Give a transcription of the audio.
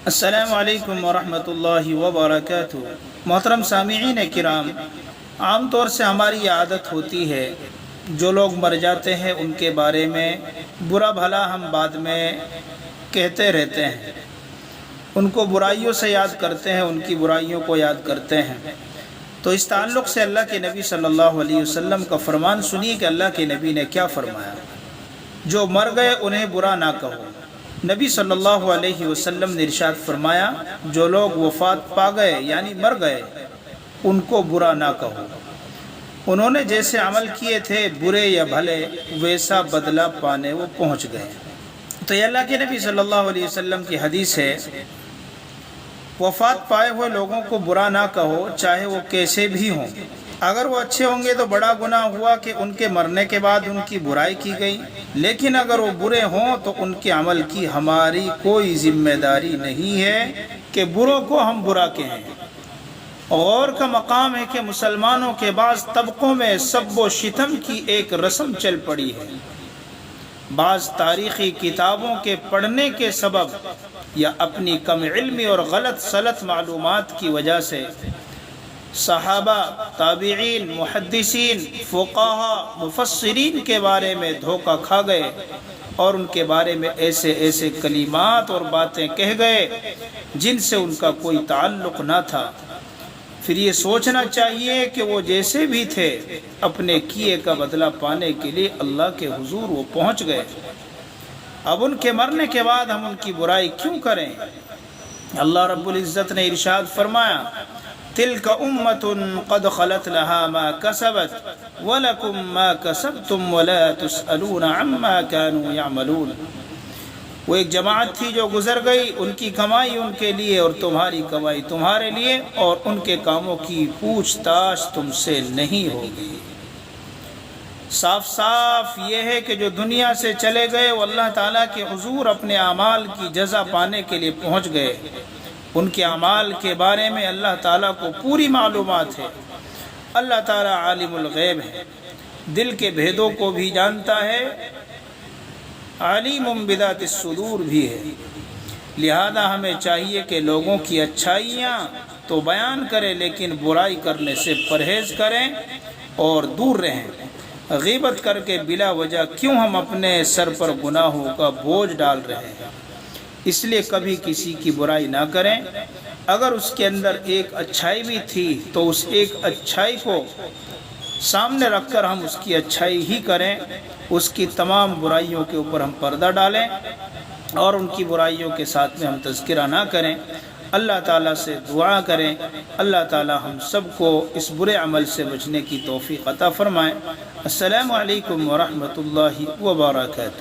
السلام علیکم ورحمۃ اللہ وبرکاتہ۔ محترم سامعین کرام، عام طور سے ہماری عادت ہوتی ہے جو لوگ مر جاتے ہیں ان کے بارے میں برا بھلا ہم بعد میں کہتے رہتے ہیں، ان کو برائیوں سے یاد کرتے ہیں، ان کی برائیوں کو یاد کرتے ہیں۔ تو اس تعلق سے اللہ کے نبی صلی اللہ علیہ وسلم کا فرمان سنیے کہ اللہ کے نبی نے کیا فرمایا۔ جو مر گئے انہیں برا نہ کہو۔ نبی صلی اللہ علیہ وسلم نے ارشاد فرمایا، جو لوگ وفات پا گئے یعنی مر گئے ان کو برا نہ کہو، انہوں نے جیسے عمل کیے تھے برے یا بھلے ویسا بدلہ پانے وہ پہنچ گئے۔ تو یہ اللہ کے نبی صلی اللہ علیہ وسلم کی حدیث ہے، وفات پائے ہوئے لوگوں کو برا نہ کہو، چاہے وہ کیسے بھی ہوں۔ اگر وہ اچھے ہوں گے تو بڑا گناہ ہوا کہ ان کے مرنے کے بعد ان کی برائی کی گئی، لیکن اگر وہ برے ہوں تو ان کے عمل کی ہماری کوئی ذمہ داری نہیں ہے کہ بروں کو ہم برا کہیں۔ غور کا مقام ہے کہ مسلمانوں کے بعض طبقوں میں سب و شتم کی ایک رسم چل پڑی ہے۔ بعض تاریخی کتابوں کے پڑھنے کے سبب یا اپنی کم علمی اور غلط سلط معلومات کی وجہ سے صحابہ، تابعین، محدثین، فقہاء، مفسرین کے بارے میں دھوکہ کھا گئے اور ان کے بارے میں ایسے ایسے کلمات اور باتیں کہہ گئے جن سے ان کا کوئی تعلق نہ تھا۔ پھر یہ سوچنا چاہیے کہ وہ جیسے بھی تھے اپنے کیے کا بدلہ پانے کے لیے اللہ کے حضور وہ پہنچ گئے۔ اب ان کے مرنے کے بعد ہم ان کی برائی کیوں کریں؟ اللہ رب العزت نے ارشاد فرمایا، تلک امت قد خلت لها ما کسبت ولکم ما کسبتم ولا تسألون عما كانوا يعملون۔ وہ ایک جماعت تھی جو گزر گئی، ان کی کمائی ان کے لیے اور تمہاری کمائی تمہارے لیے، اور ان کے کاموں کی پوچھ تاچھ تم سے نہیں ہوگی۔ صاف صاف یہ ہے کہ جو دنیا سے چلے گئے وہ اللہ تعالیٰ کے حضور اپنے اعمال کی جزا پانے کے لیے پہنچ گئے۔ ان کے اعمال کے بارے میں اللہ تعالیٰ کو پوری معلومات ہے۔ اللہ تعالیٰ عالم الغیب ہے، دل کے بھیدوں کو بھی جانتا ہے، علیم بذات الصدور بھی ہے۔ لہذا ہمیں چاہیے کہ لوگوں کی اچھائیاں تو بیان کریں لیکن برائی کرنے سے پرہیز کریں اور دور رہیں۔ غیبت کر کے بلا وجہ کیوں ہم اپنے سر پر گناہوں کا بوجھ ڈال رہے ہیں؟ اس لیے کبھی کسی کی برائی نہ کریں۔ اگر اس کے اندر ایک اچھائی بھی تھی تو اس ایک اچھائی کو سامنے رکھ کر ہم اس کی اچھائی ہی کریں، اس کی تمام برائیوں کے اوپر ہم پردہ ڈالیں اور ان کی برائیوں کے ساتھ میں ہم تذکرہ نہ کریں۔ اللہ تعالیٰ سے دعا کریں، اللہ تعالیٰ ہم سب کو اس برے عمل سے بچنے کی توفیق عطا فرمائے۔ السلام علیکم ورحمۃ اللہ وبرکاتہ۔